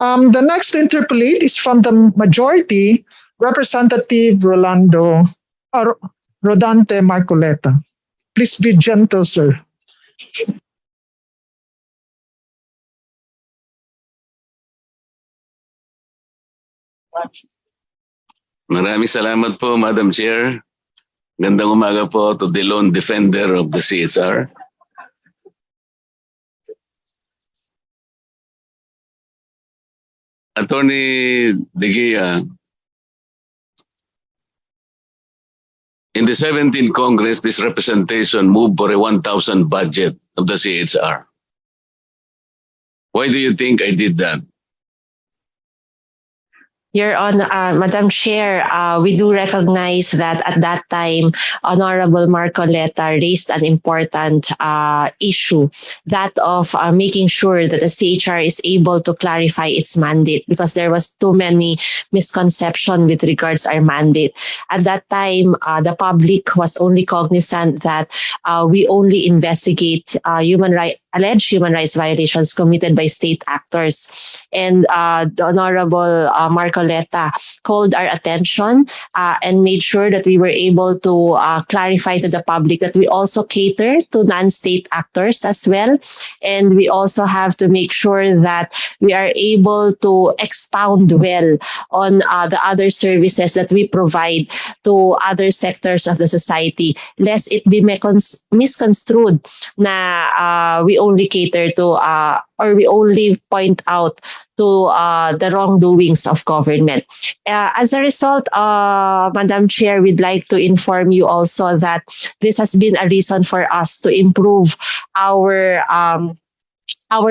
The next to interpolate is from the majority, Representative Rodante Marcoleta. Please be gentle, sir. Maraming salamat po, Madam Chair. Gandang umaga po to the lone defender of the CHR. Attorney De Gea, in the 17th Congress, this representation moved for a 1,000 budget of the CHR. Why do you think I did that? Your Honor, Madam Chair, we do recognize that at that time, Honorable Marcoleta raised an important issue, that of making sure that the CHR is able to clarify its mandate, because there was too many misconceptions with regards our mandate. At that time, the public was only cognizant that we only investigate alleged human rights violations committed by state actors. And the Honorable Marcoleta called our attention and made sure that we were able to clarify to the public that we also cater to non-state actors as well. And we also have to make sure that we are able to expound well on the other services that we provide to other sectors of the society, lest it be misconstrued na we only cater to or we only point out to the wrongdoings of government. As a result, Madam Chair, we'd like to inform you also that this has been a reason for us to improve our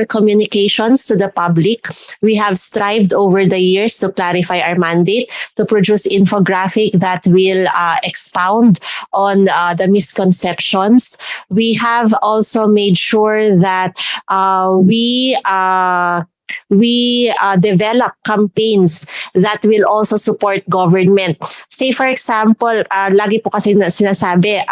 communications to the public. We have strived over the years to clarify our mandate, to produce infographic that will expound on the misconceptions. We have also made sure that we develop campaigns that will also support government. Say for example, lagi po kasi sinasabi,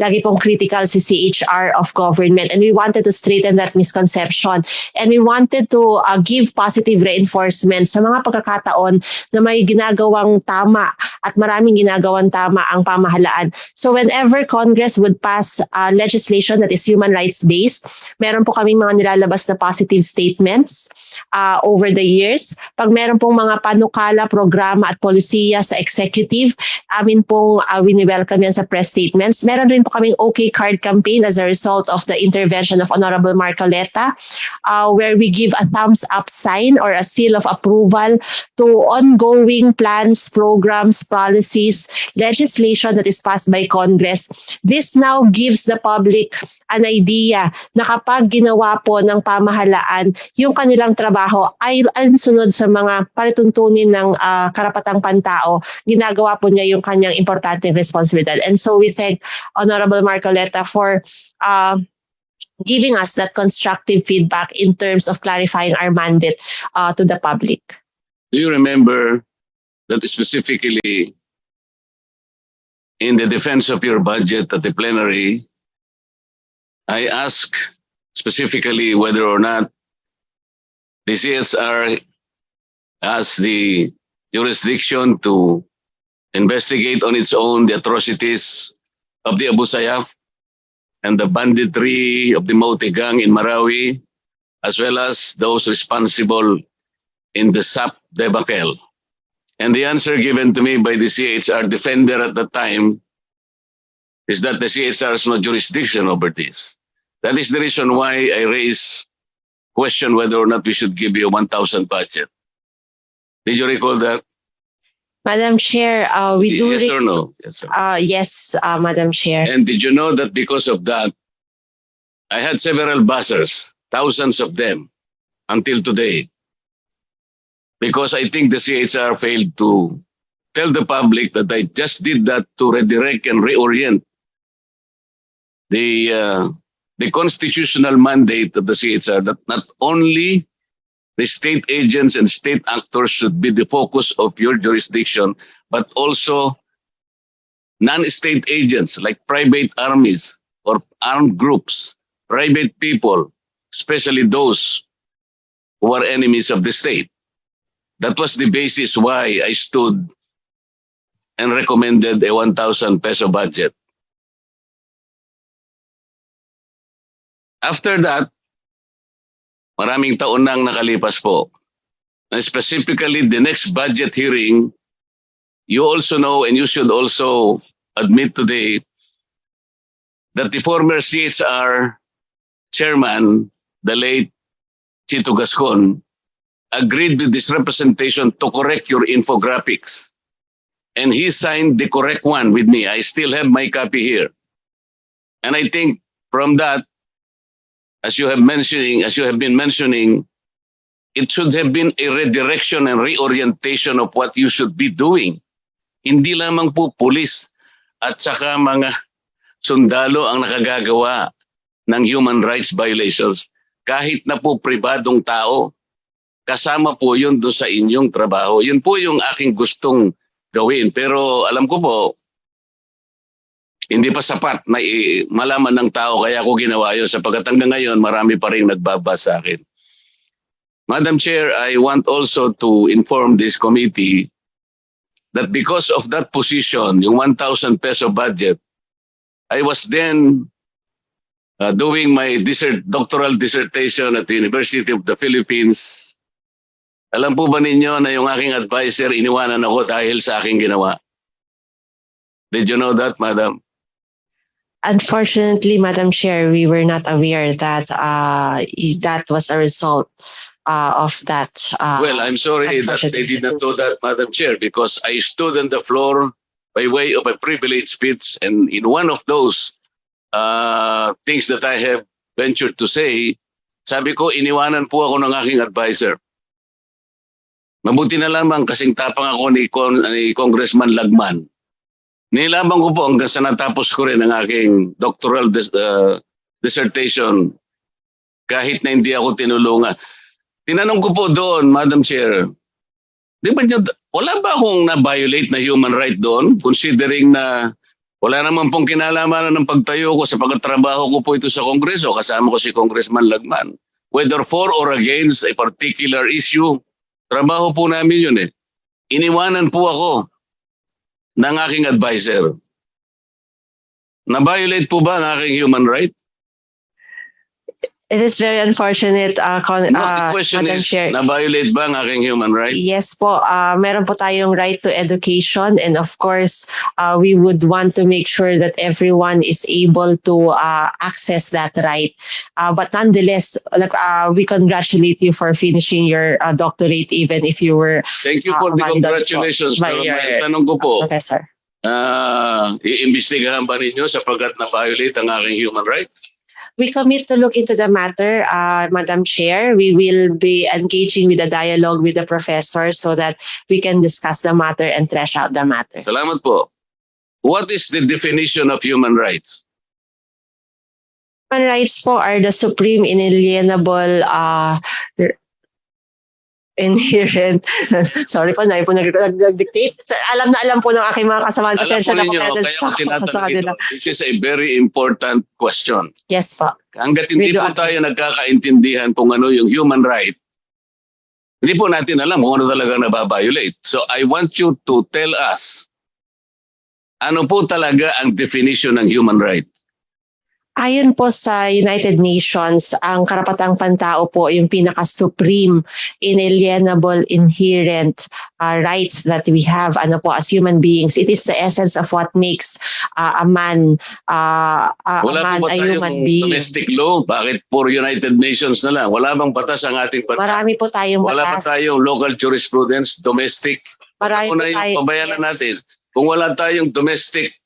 lagi pong critical si CHR of government, and we wanted to straighten that misconception, and we wanted to give positive reinforcement sa mga pagkakataon na may ginagawang tama at maraming ginagawang tama ang pamahalaan. So whenever Congress would pass legislation that is human rights based, meron po kaming mga nilalabas na positive statements over the years. Pag meron pong mga panukala, programa at polisiya sa executive, amin pong wini-welcome yan sa press statements. Meron rin po kaming OK Card campaign as a result of the intervention of Honorable Marcoleta, where we give a thumbs up sign or a seal of approval to ongoing plans, programs, policies, legislation that is passed by Congress. This now gives the public an idea na kapag ginawa po ng pamahalaan yung kanilang trabaho ay alinsunod sa mga palituntunin ng karapatang pantao, ginagawa po niya yung kanyang importanteng responsibilidad. And so we thank Honorable Marcoleta for giving us that constructive feedback in terms of clarifying our mandate to the public. Do you remember that specifically in the defense of your budget at the plenary, I asked specifically whether or not the CHR has the jurisdiction to investigate on its own the atrocities of the Abu Sayyaf and the banditry of the Mote Gang in Marawi, as well as those responsible in the SAP debacle. And the answer given to me by the CHR defender at the time is that the CHR has no jurisdiction over this. That is the reason why I raised question whether or not we should give you a 1,000 budget. Did you recall that? Madam Chair, we do... Yes or no? Yes, sir. Yes, Madam Chair. And did you know that because of that, I had several buzzers, thousands of them, until today. Because I think the CHR failed to tell the public that I just did that to redirect and reorient the constitutional mandate of the CHR, that not only the state agents and state actors should be the focus of your jurisdiction, but also non-state agents like private armies or armed groups, private people, especially those who are enemies of the state. That was the basis why I stood and recommended a 1,000 peso budget. After that, maraming taon nang nakalipas po. And specifically, the next budget hearing, you also know and you should also admit today that the former CHR chairman, the late Chito Gascon, agreed with this representation to correct your infographics. And he signed the correct one with me. I still have my copy here. And I think from that, as you have been mentioning, it should have been a redirection and reorientation of what you should be doing. Hindi lamang po pulis at saka mga sundalo ang nakagagawa ng human rights violations. Kahit na po pribadong tao, kasama po yun doon sa inyong trabaho. Yun po yung aking gustong gawin. Pero alam ko po, hindi pa sapat na malaman ng tao kaya ako ginawa yun. Sapagkat hanggang ngayon, marami pa rin nagbabasa sa akin. Madam Chair, I want also to inform this committee that because of that position, yung 1,000 peso budget, I was then doing my doctoral dissertation at the University of the Philippines. Alam po ba ninyo na yung aking advisor, iniwanan ako dahil sa aking ginawa? Did you know that, Madam? Unfortunately, Madam Chair, we were not aware that that was a result of that. Well, I'm sorry that they did not know that, Madam Chair, because I stood on the floor by way of a privileged speech, and in one of those things that I have ventured to say, sabi ko, iniwanan po ako ng aking advisor. Mabuti na lamang kasing tapang ako ni Congressman Lagman. Nilaban ko po hanggang sa natapos ko rin ang aking doctoral dissertation kahit na hindi ako tinulungan. Tinanong ko po doon, Madam Chair, wala ba akong na-violate na human right doon? Considering na wala naman pong kinalamanan ng pagtayo ko sa pagtatrabaho ko po ito sa Kongreso, kasama ko si Congressman Lagman. Whether for or against a particular issue, trabaho po namin yun eh. Iniwanan po ako ng aking advisor. Na-violate po ba ang aking human right? It is very unfortunate, The question Madam is, Chair. na-violate ba ang aking human right? Yes po, meron po tayong right to education, and of course, we would want to make sure that everyone is able to access that right. But nonetheless, we congratulate you for finishing your doctorate even if you were Thank you for the congratulations. by Pero your may tanong ko po, professor. iimbestigahan ba ninyo sapagkat na-violate ang aking human right? We commit to look into the matter, Madam Chair. We will be engaging with a dialogue with the professor so that we can discuss the matter and thresh out the matter. Salamat po. What is the definition of human rights? Human rights po are the supreme inalienable inherent. Sorry po, namin po nag-dictate. Alam po ng aking mga kasamahan. Alam po ninyo, kaya ko tinatanong ito. This is a very important question. Yes po. Hanggat hindi po tayo nagkakaintindihan kung ano yung human right, hindi po natin alam kung ano talaga nababiolate. So I want you to tell us, ano po talaga ang definition ng human right? Ayon po sa United Nations, ang karapatang pantao po yung pinaka-supreme, inalienable, inherent rights that we have as human beings. It is the essence of what makes a man Wala po ba a human tayong being. domestic law? Bakit puro United Nations na lang? Wala bang batas ang ating bansa? Marami po tayong Wala ba batas. tayong local jurisprudence, domestic? Marami Una po yung tayo- pabayanan yes. natin. Kung wala tayong domestic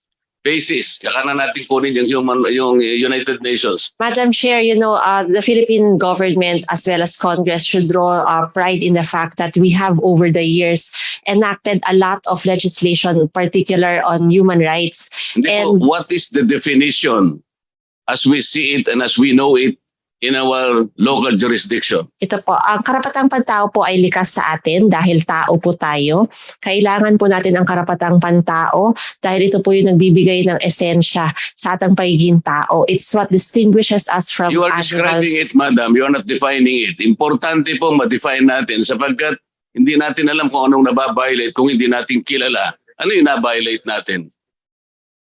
basis, saka na natin kunin yung United Nations. Madam Chair, the Philippine government as well as Congress should draw pride in the fact that we have over the years enacted a lot of legislation, particular on human rights. Hindi And- po, what is the definition as we see it and as we know it in our local jurisdiction? Ito po, ang karapatang pantao po ay likas sa atin dahil tao po tayo. Kailangan po natin ang karapatang pantao dahil ito po yung nagbibigay ng esensya sa ating pagiging tao. It's what distinguishes us from You are animals. describing it, madam. You are not defining it. Importante po ma-define natin sapagkat Hindi natin alam kung anong nababiolate kung hindi natin kilala. Ano yung nabiolate natin?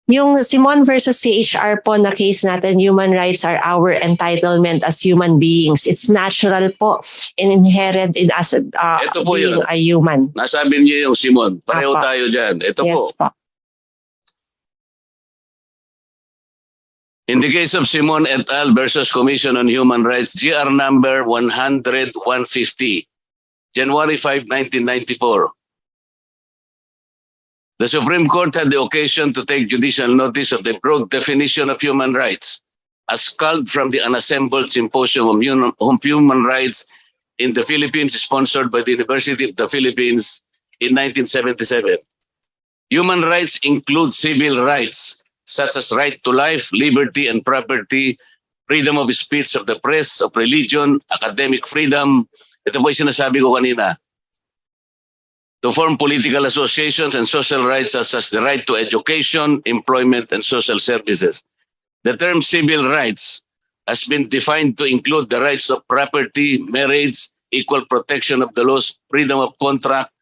Yung Simon versus CHR po na case natin, human rights are our entitlement as human beings. It's natural po and inherent in us Ito po being yun. a human. Nasabi niyo yung Simon. Pareho Apa. tayo dyan. Ito po. Yes po. In the case of Simon et al. Versus Commission on Human Rights, GR number 100-150, January 5, 1994. The Supreme Court had the occasion to take judicial notice of the broad definition of human rights as culled from the unassembled Symposium on Human Rights in the Philippines, sponsored by the University of the Philippines in 1977. Human rights include civil rights, such as right to life, liberty and property, freedom of speech, of the press, of religion, academic freedom. Ito po yung sinasabi ko kanina. To form political associations and social rights such as the right to education, employment, and social services. The term civil rights has been defined to include the rights of property, marriage, equal protection of the laws, freedom of contract,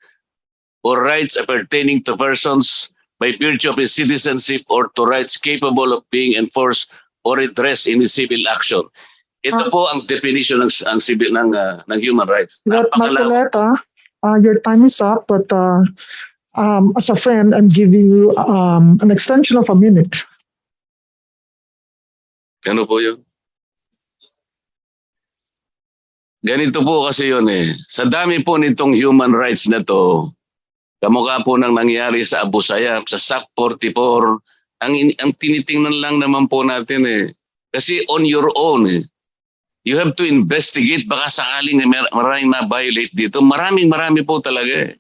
or rights pertaining to persons by virtue of his citizenship or to rights capable of being enforced or redressed in a civil action. Ito po ang definition ng human rights. Napakalaw. Marcoleta, your time is up, but as a friend, I'm giving you an extension of a minute. Ano po yun? Ganito po kasi yun eh. Sa dami po nitong human rights na to, kamukha po nang nangyari sa Abu Sayyaf, sa SAC 44, ang tinitingnan lang naman po natin eh. Kasi on your own eh. You have to investigate, baka sakaling maraming na-violate dito. Marami po talaga eh.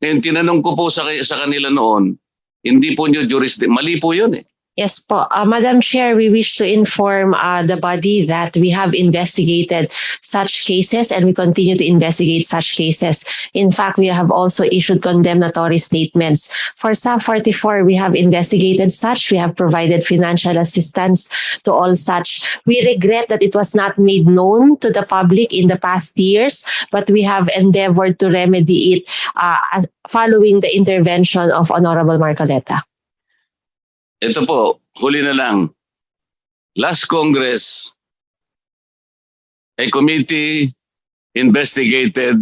Ngayon, tinanong ko po sa kanila noon, hindi po nyo jurisdiction. Mali po yun eh. Yes po. Madam Chair, we wish to inform the body that we have investigated such cases and we continue to investigate such cases. In fact, we have also issued condemnatory statements. For SAF 44, we have investigated such. We have provided financial assistance to all such. We regret that it was not made known to the public in the past years, but we have endeavored to remedy it following the intervention of Honorable Marcoleta. Ito po, huli na lang. Last Congress, a committee investigated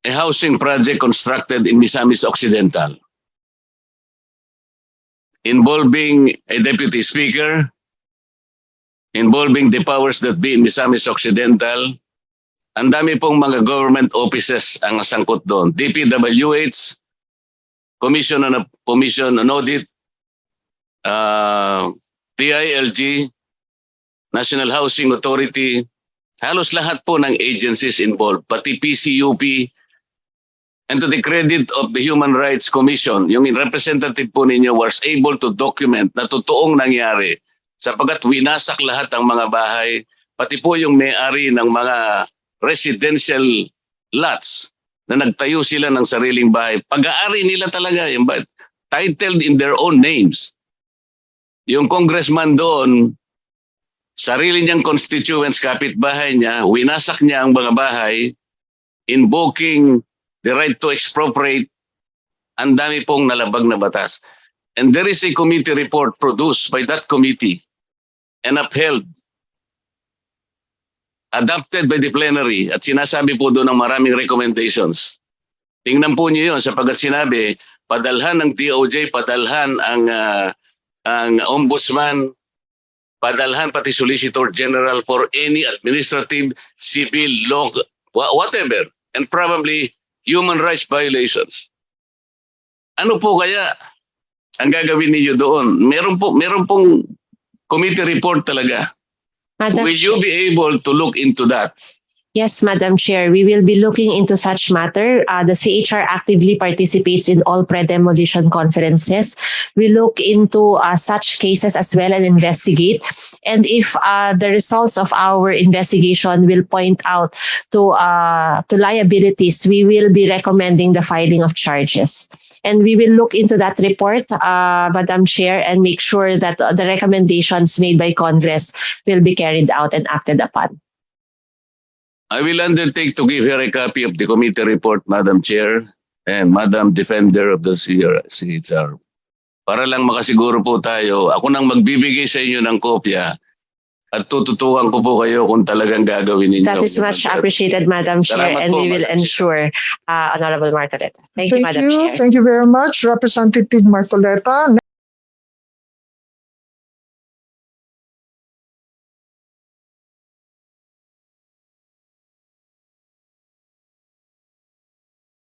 a housing project constructed in Misamis Occidental involving a deputy speaker, involving the powers that be in Misamis Occidental. Ang dami pong mga government offices ang nasangkot doon. DPWH, Commission on Audit, PILG, National Housing Authority, halos lahat po ng agencies involved, pati PCUP, and to the credit of the Human Rights Commission, yung representative po ninyo was able to document na totoong nangyari sapagkat winasak lahat ang mga bahay, pati po yung may-ari ng mga residential lots na nagtayo sila ng sariling bahay. Pag-aari nila talaga, yung titled in their own names. Yung congressman doon, sarili niyang constituents, kapitbahay niya, winasak niya ang mga bahay, invoking the right to expropriate. Ang dami pong nalabag na batas. And there is a committee report produced by that committee and upheld, adopted by the plenary, at sinasabi po doon ng maraming recommendations. Tingnan po niyo yun sapagkat sinabi, padalhan ng DOJ, padalhan ang ombudsman, padalhan pati Solicitor General for any administrative, civil, law, whatever, and probably human rights violations. Ano po kaya ang gagawin niyo doon? Meron pong committee report talaga. Madam Will you be able to look into that? Yes, Madam Chair, we will be looking into such matter. The CHR actively participates in all pre-demolition conferences. We look into such cases as well and investigate. And if the results of our investigation will point out to liabilities, we will be recommending the filing of charges. And we will look into that report, Madam Chair, and make sure that the recommendations made by Congress will be carried out and acted upon. I will undertake to give her a copy of the committee report, Madam Chair, and Madam Defender of the CHR. Para lang makasiguro po tayo, ako nang magbibigay sa inyo ng kopya at tututukan ko po kayo kung talagang gagawin ninyo. That is much appreciated, Madam Chair, Salamat and po, we will Madam Chair. ensure, Honorable Marcoleta. Thank you, Madam Chair. Thank you very much, Representative Marcoleta.